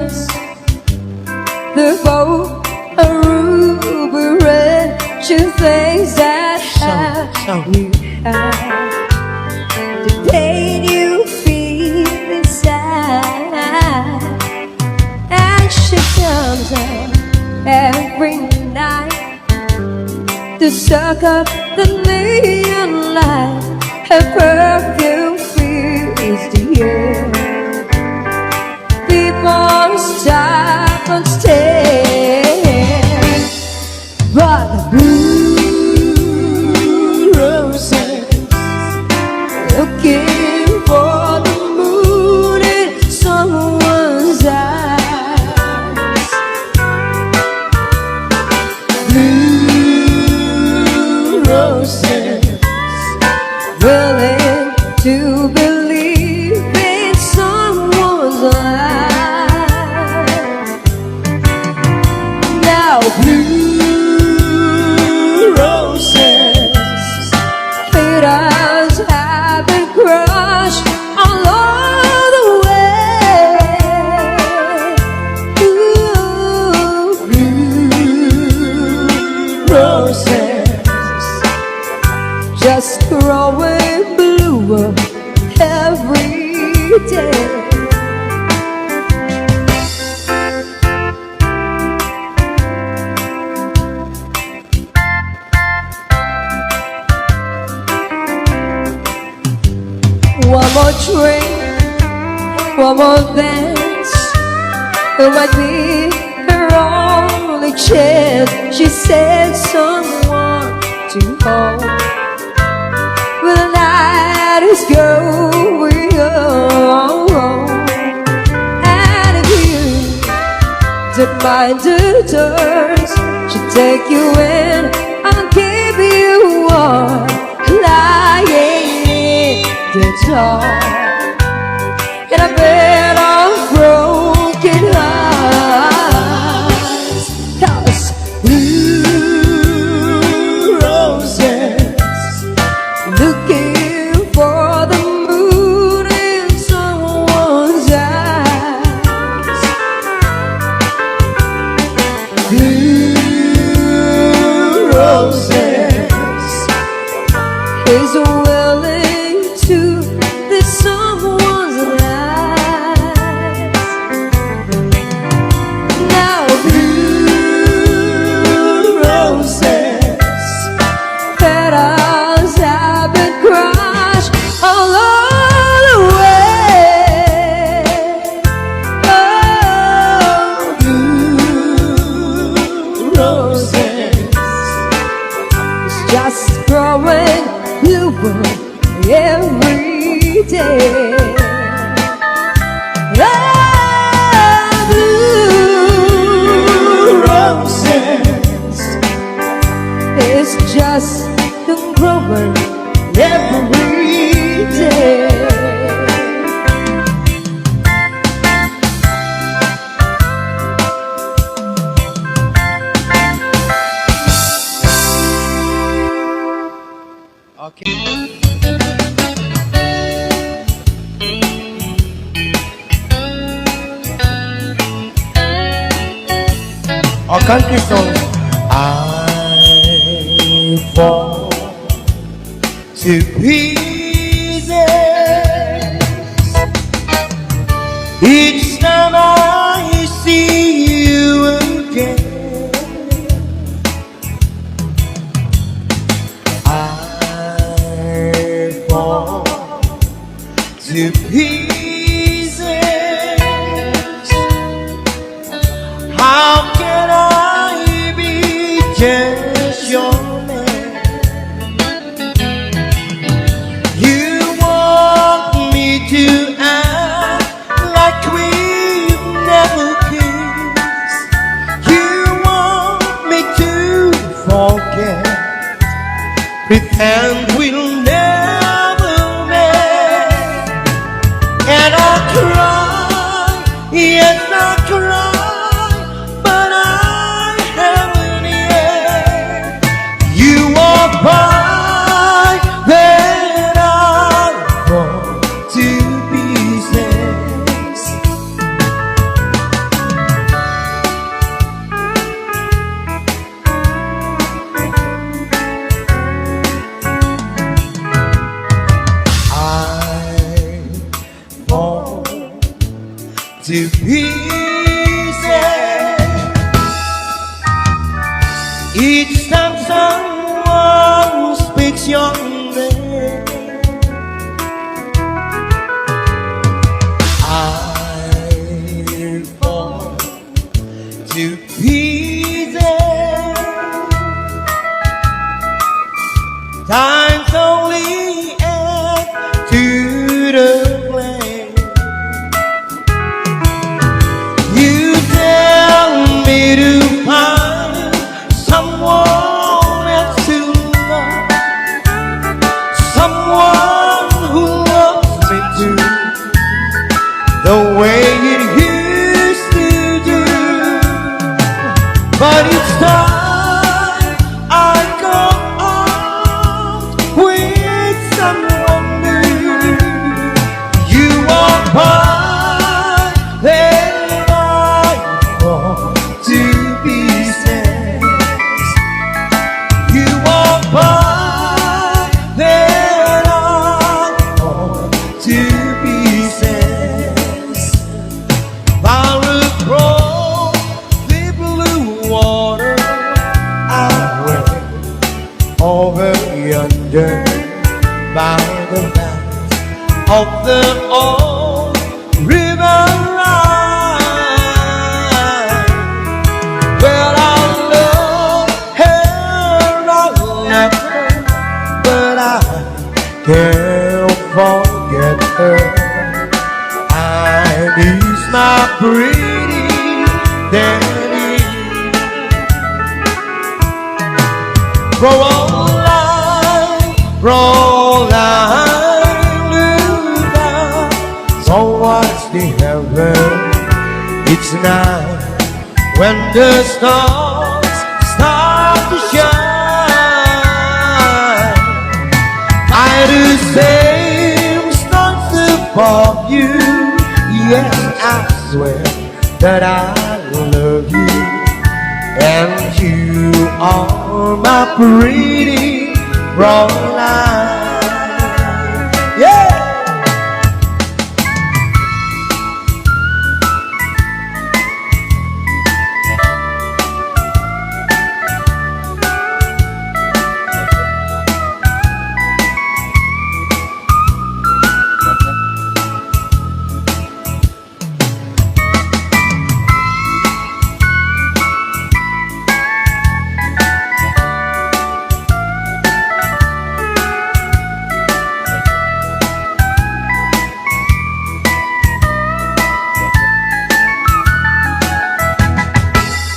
us. They're both a ruby red, two things that you have. The pain you feel inside, and she comes out every night to suck up the neon light. Her perfume fills the air. People stop and stare, but the blue roses looking for the moon in someone's eyes. Blue roses willing to believe in someone's life. Now blue roses made us have been crushed all over the way. Ooh, blue roses just growing bluer every day. One more drink, one more dance, it might be her only chance. She said someone to hold. Well, the night is going on, and if you don't mind the doors, she'll take you in and keep you warm, lying in the dark in a bed of broken hearts. 'Cause blue roses looking for the moon in someone's eyes. Blue roses is willing to be someone's life. Now blue roses petals have been crushed all over the way. Oh, blue roses is just growing bluer every day. Oh, blue roses is just growing every day. Okay. Our country song. I fall to pieces each time I see you again. I fall to pieces. How can I be just your man? You want me to act like we've never kissed. You want me to forget, pretend we'll never met. And I cry, yes I cry, but I haven't yet. You are by that I fall to pieces. to pieces. Each time someone speaks your name, I fall to pieces. Time's only add to the flame. You tell me to find someone else to love, someone who loves me too, the way it used to do. But each time I go out with someone new, you walk by, then I fall to pieces. You walk by, then I fall to pieces. Far across the blue water, I went over yonder by the banks of the old river Rhine. Well, I love her, I'll never, but I can't forget her. I miss my pretty Danny. For all I knew that, so what's the heaven? It's night when the stars start to shine. By the same stars above you, yes, I swear that I love you, and you are my pretty Roline. Yeah.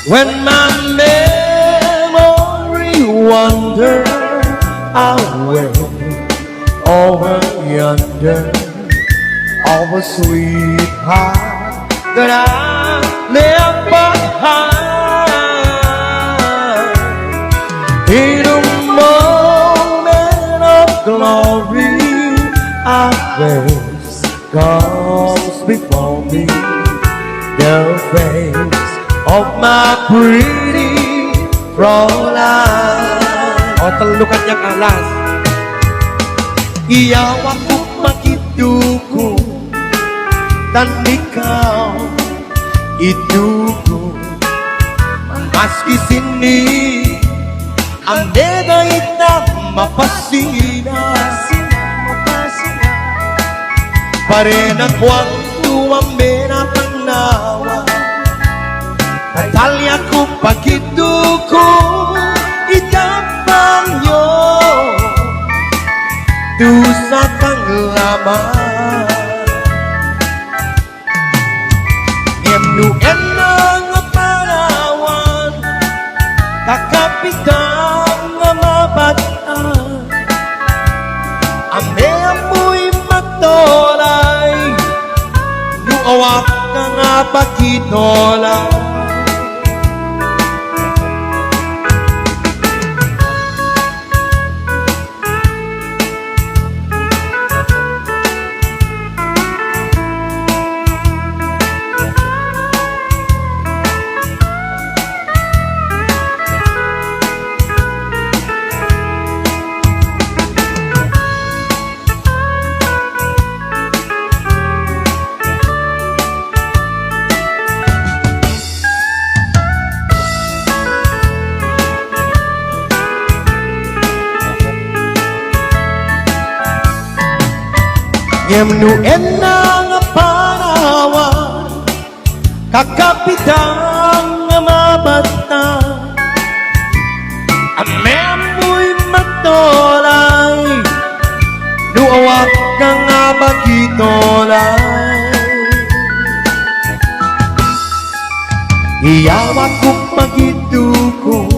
When my memory wanders away over yonder, all the sweetheart that I left behind. In a moment of glory, our face comes before me, the face of my pretty Roline. O talunukan niyang alas. Iyawa ko makidugo, dan ikaw idugo. Maski sini ang beda ita mapasina, parena kwanto ang bena tanawa. Talia ko pakidugo, itapang nyo dusa kang laman. Emnuan ng parawan, kakapitang nga mabataan. Ame amoy matolay, nuawak ka nga pakitolay. Pagimnuin ng panawan, kakapitang mabata, amemoy matolay, nuawak kang abagitolay. Iyawak ko pagituko,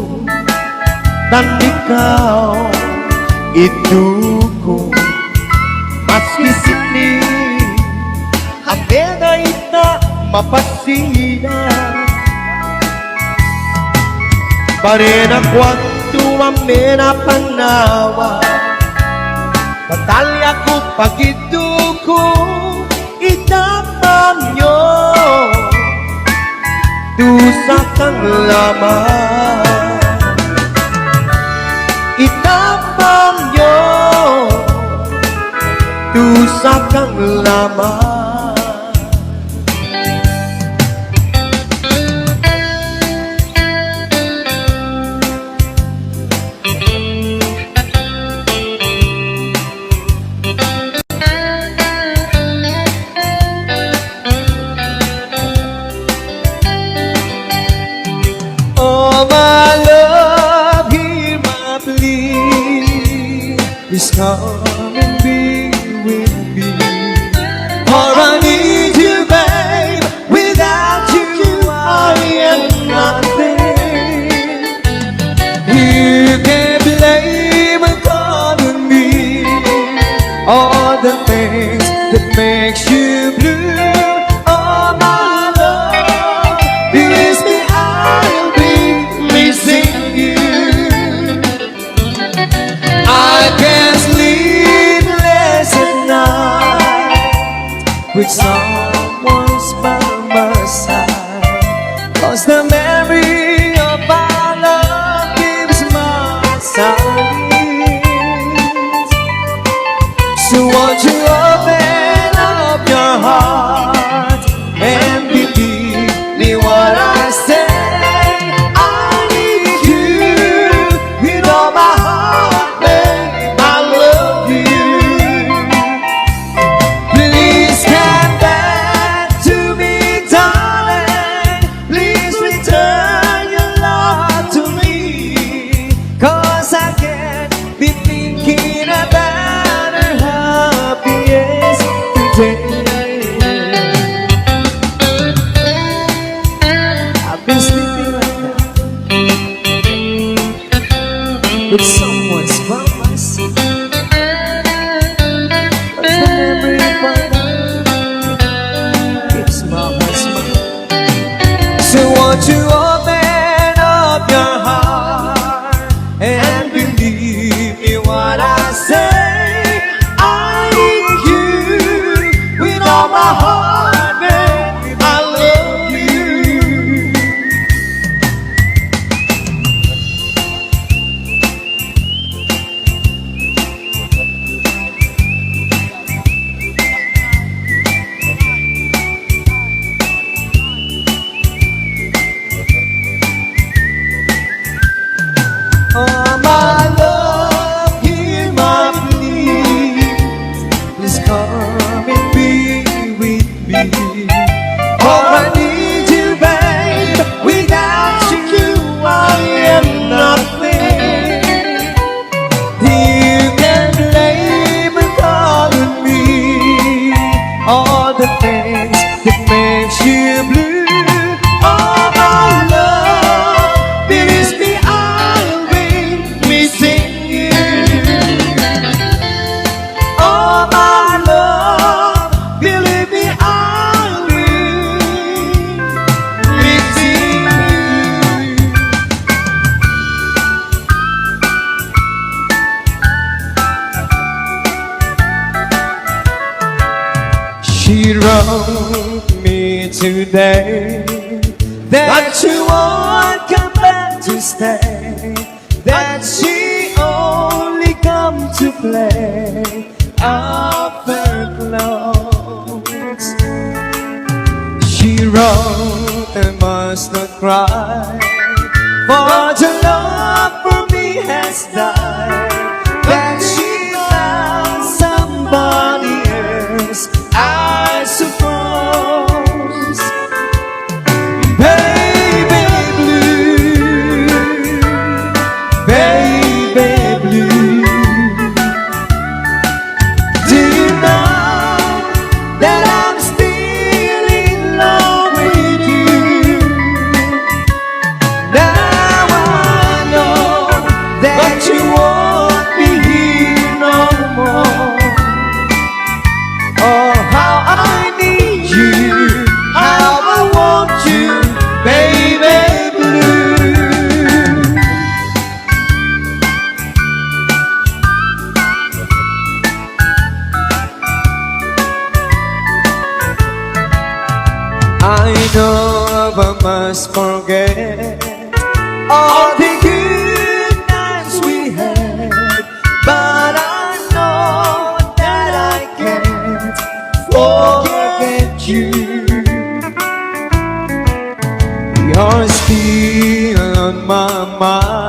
tan ikaw ituko. Maski sini, abeda ita mapasina. Barena kwanto amena panawa, batalya ko pagituko, itapam nyo. Dusa kang laman, itapam nyo. Dusa kang laman. Oh my love, hear my plea. Please come and be with me. For I need you, babe. Without you, I am nothing. You can blame it on me. All the things that makes you blue. Oh my love, believe me, I'll be missing you. I can't sleepless at night with someone's by my side, 'cause the memory of our love gives my sight. So won't you open up your heart and believe me what I say? I need you with all my heart, babe. I love you. Please come back to me, darling. Please return your love to me, 'cause I can't be thinking about our happiest today. I've been sleeping like that with someone's by my side, 'cause the memory of our love gives my heart smile. So won't you open up your heart and believe me what I say? I need you with all my heart, babe. I love you. Oh my love, hear my plea. Please come and be with me. For I need you, babe. Without you, I am nothing. You can blame it all on me. All the things that makes you blue. Oh my love, believe me, I'll be missing you. Oh my love, believe me, I'll be missing you. She wrote me today that you won't come back to stay, that she only come to play after close. She wrote, I must not cry, for the love for me has died, that she found somebody else must forget all the good times we had, but I know that I can't forget you. You're still on my mind.